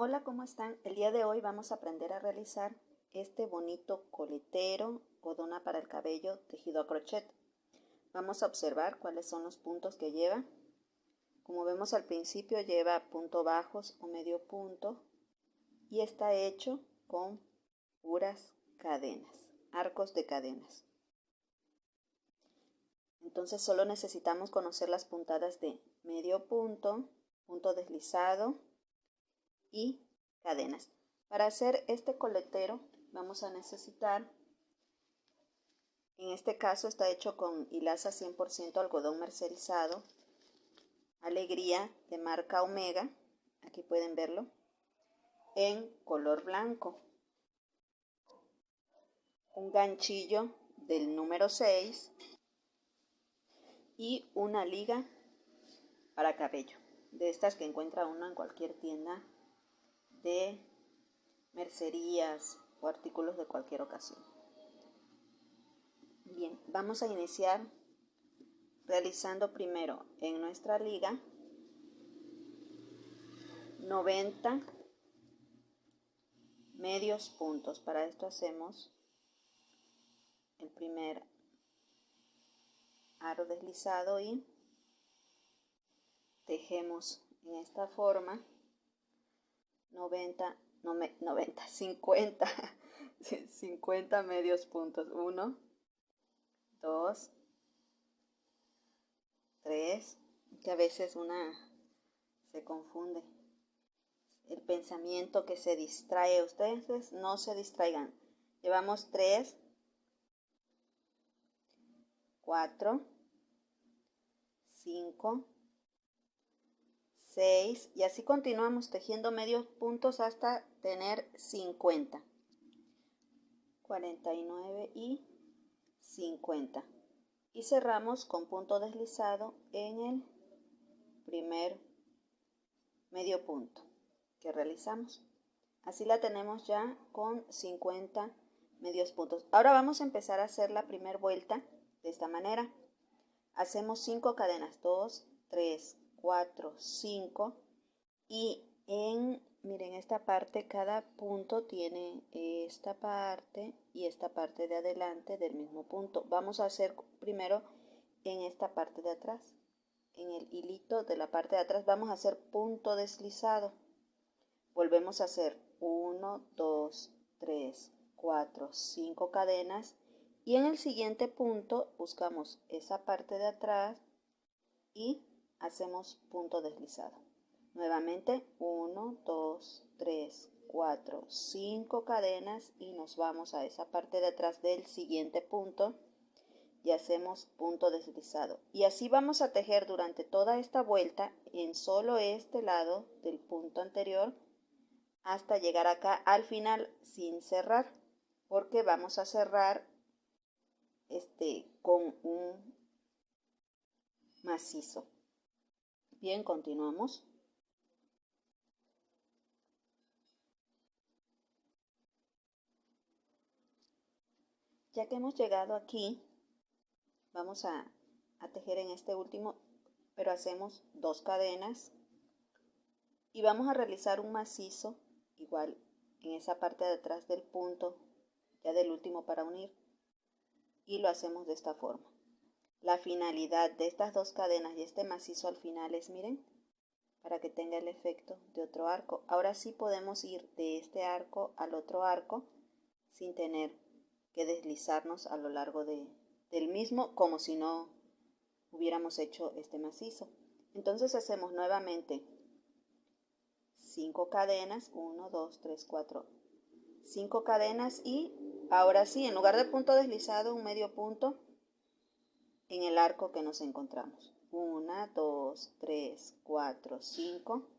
Hola, ¿cómo están? El día de hoy vamos a aprender a realizar este bonito coletero o dona para el cabello tejido a crochet. Vamos a observar cuáles son los puntos que lleva. Como vemos al principio lleva puntos bajos o medio punto y está hecho con puras cadenas, arcos de cadenas. Entonces solo necesitamos conocer las puntadas de medio punto, punto deslizado y cadenas. Para hacer este coletero vamos a necesitar, en este caso está hecho con hilaza 100% algodón mercerizado, Alegría de marca Omega, aquí pueden verlo, en color blanco, un ganchillo del número 6 y una liga para cabello, de estas que encuentra uno en cualquier tienda de mercerías o artículos de cualquier ocasión. Bien, vamos a iniciar realizando primero en nuestra liga 90 medios puntos. Para esto hacemos el primer aro deslizado y tejemos en esta forma 50 medios puntos. 1, 2, 3, que a veces una se confunde. El pensamiento que se distrae, ustedes no se distraigan. Llevamos 3, 4, 5, 6 y así continuamos tejiendo medios puntos hasta tener 50, 49 y 50. Y cerramos con punto deslizado en el primer medio punto que realizamos. Así la tenemos ya con 50 medios puntos. Ahora vamos a empezar a hacer la primera vuelta de esta manera. Hacemos 5 cadenas, 2, 3, 4, 5 y miren, esta parte, cada punto tiene esta parte y esta parte de adelante del mismo punto. Vamos a hacer primero en esta parte de atrás, en el hilito de la parte de atrás vamos a hacer punto deslizado. Volvemos a hacer 1, 2, 3, 4, 5 cadenas y en el siguiente punto buscamos esa parte de atrás y hacemos punto deslizado. Nuevamente 1, 2, 3, 4, 5 cadenas y nos vamos a esa parte de atrás del siguiente punto y hacemos punto deslizado. Y así vamos a tejer durante toda esta vuelta en solo este lado del punto anterior hasta llegar acá al final sin cerrar, porque vamos a cerrar con un macizo. Bien, continuamos. Ya que hemos llegado aquí, vamos a tejer en este último, pero hacemos 2 cadenas y vamos a realizar un macizo igual en esa parte de atrás del punto, ya del último para unir, y lo hacemos de esta forma. La finalidad de estas 2 cadenas y este macizo al final es, miren, para que tenga el efecto de otro arco. Ahora sí podemos ir de este arco al otro arco sin tener que deslizarnos a lo largo del mismo, como si no hubiéramos hecho este macizo. Entonces hacemos nuevamente 5 cadenas, 1, 2, 3, 4, 5 cadenas y ahora sí, en lugar de punto deslizado, un medio punto en el arco que nos encontramos. 1, 2, 3, 4, 5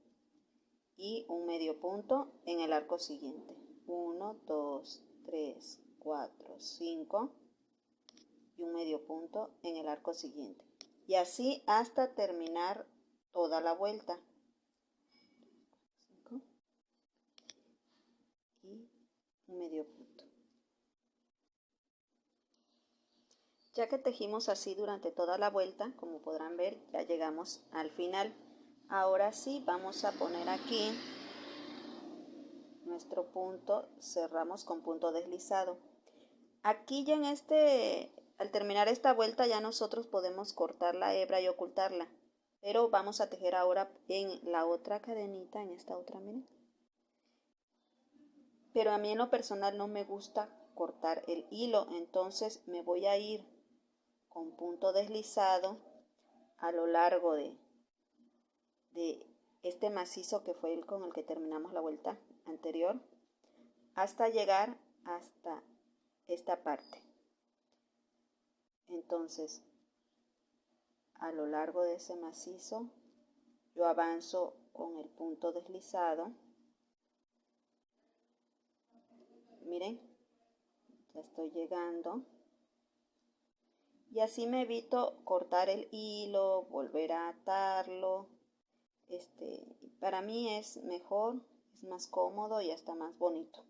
y un medio punto en el arco siguiente. 1, 2, 3, 4, 5 y un medio punto en el arco siguiente. Y así hasta terminar toda la vuelta. 5 y un medio punto. Ya que tejimos así durante toda la vuelta, como podrán ver, ya llegamos al final. Ahora sí, vamos a poner aquí nuestro punto, cerramos con punto deslizado. Aquí ya al terminar esta vuelta ya nosotros podemos cortar la hebra y ocultarla, pero vamos a tejer ahora en la otra cadenita, en esta otra, miren. Pero a mí en lo personal no me gusta cortar el hilo, entonces me voy a ir con punto deslizado a lo largo de este macizo que fue el con el que terminamos la vuelta anterior, hasta llegar hasta esta parte. Entonces, a lo largo de ese macizo, yo avanzo con el punto deslizado. Miren, ya estoy llegando. Y así me evito cortar el hilo, volver a atarlo. Para mí es mejor, es más cómodo y hasta más bonito.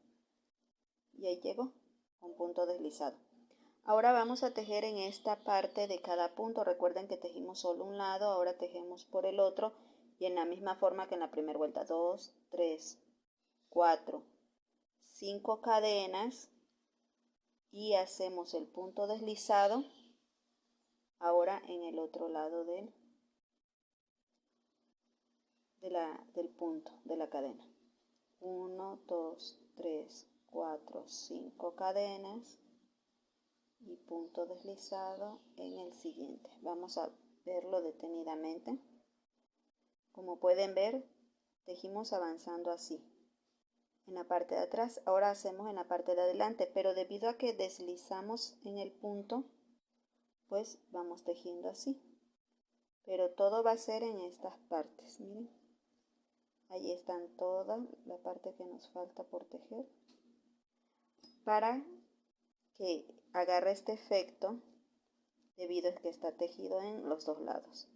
Y ahí llego con punto deslizado. Ahora vamos a tejer en esta parte de cada punto. Recuerden que tejimos solo un lado, ahora tejemos por el otro y en la misma forma que en la primera vuelta. 2, 3, 4, 5 cadenas y hacemos el punto deslizado ahora en el otro lado del punto de la cadena. 1, 2, 3, 4, 5 cadenas y punto deslizado en el siguiente. Vamos a verlo detenidamente. Como pueden ver, tejimos avanzando así en la parte de atrás. Ahora hacemos en la parte de adelante, pero debido a que deslizamos en el punto, pues vamos tejiendo así. Pero todo va a ser en estas partes, miren. Ahí están toda la parte que nos falta por tejer para que agarre este efecto debido a que está tejido en los dos lados,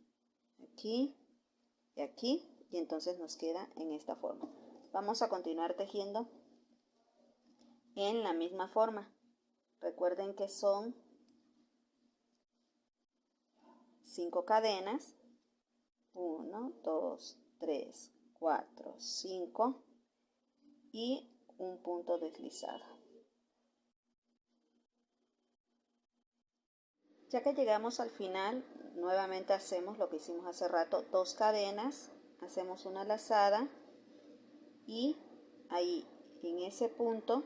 aquí y aquí, y entonces nos queda en esta forma. Vamos a continuar tejiendo en la misma forma. Recuerden que son 5 cadenas, 1, 2, 3, 4, 5 y un punto deslizado. Ya que llegamos al final, nuevamente hacemos lo que hicimos hace rato, 2 cadenas, hacemos una lazada y ahí en ese punto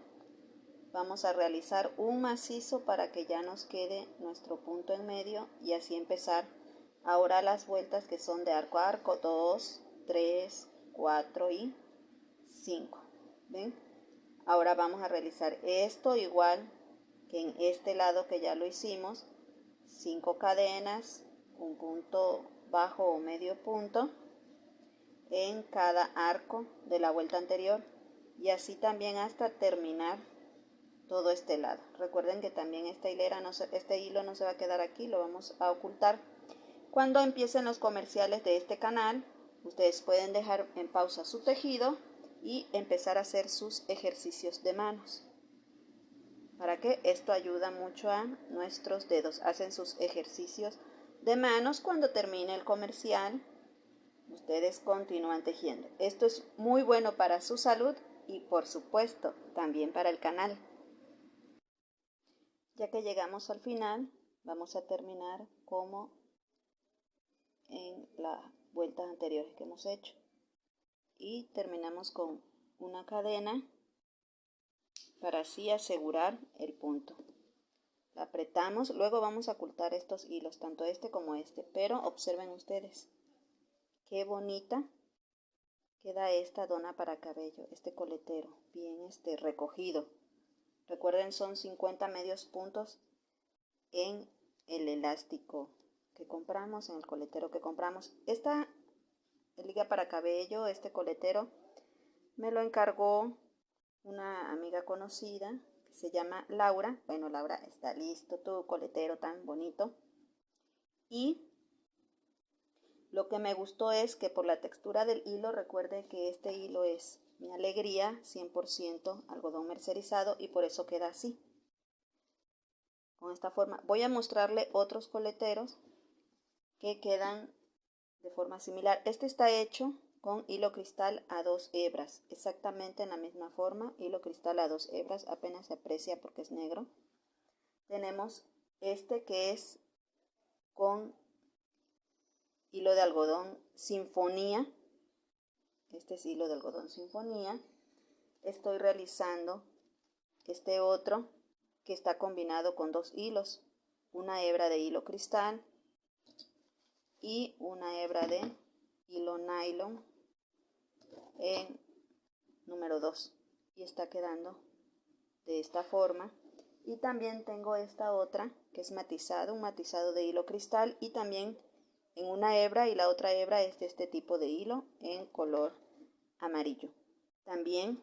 vamos a realizar un macizo para que ya nos quede nuestro punto en medio y así empezar ahora las vueltas que son de arco a arco, 2, 3, 4 y 5. ¿Ven? Ahora vamos a realizar esto igual que en este lado que ya lo hicimos. 5 cadenas, un punto bajo o medio punto en cada arco de la vuelta anterior y así también hasta terminar todo este lado. Recuerden que también este hilo no se va a quedar aquí, lo vamos a ocultar. Cuando empiecen los comerciales de este canal, ustedes pueden dejar en pausa su tejido y empezar a hacer sus ejercicios de manos. ¿Para qué? Esto ayuda mucho a nuestros dedos. Hacen sus ejercicios de manos. Cuando termine el comercial, ustedes continúan tejiendo. Esto es muy bueno para su salud y por supuesto también para el canal. Ya que llegamos al final, vamos a terminar como en las vueltas anteriores que hemos hecho. Y terminamos con una cadena para así asegurar el punto. La apretamos, luego vamos a ocultar estos hilos, tanto este como este, pero observen ustedes qué bonita queda esta dona para cabello, este coletero, bien recogido. Recuerden, son 50 medios puntos en el elástico que compramos, en el coletero que compramos. Esta liga para cabello, este coletero, me lo encargó una amiga conocida que se llama Laura. Bueno, Laura, está listo tu coletero tan bonito. Y lo que me gustó es que por la textura del hilo, recuerde que este hilo es Mi Alegría, 100% algodón mercerizado y por eso queda así. Con esta forma. Voy a mostrarle otros coleteros que quedan de forma similar. Este está hecho con hilo cristal a 2 hebras, exactamente en la misma forma, hilo cristal a 2 hebras, apenas se aprecia porque es negro. Tenemos este que es con hilo de algodón sinfonía, este es hilo de algodón sinfonía. Estoy realizando este otro que está combinado con 2 hilos, una hebra de hilo cristal y una hebra de hilo nylon en número 2, y está quedando de esta forma. Y también tengo esta otra que es matizado, un matizado de hilo cristal y también en una hebra, y la otra hebra es de este tipo de hilo en color amarillo. También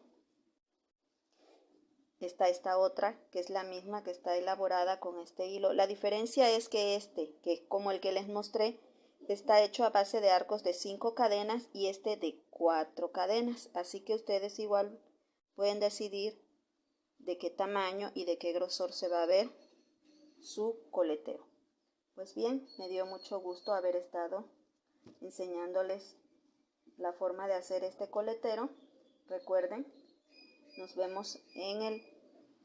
está esta otra que es la misma, que está elaborada con este hilo. La diferencia es que este, que es como el que les mostré, está hecho a base de arcos de 5 cadenas y este de 4 cadenas. Así que ustedes igual pueden decidir de qué tamaño y de qué grosor se va a ver su coletero. Pues bien, me dio mucho gusto haber estado enseñándoles la forma de hacer este coletero. Recuerden, nos vemos en el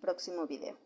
próximo video.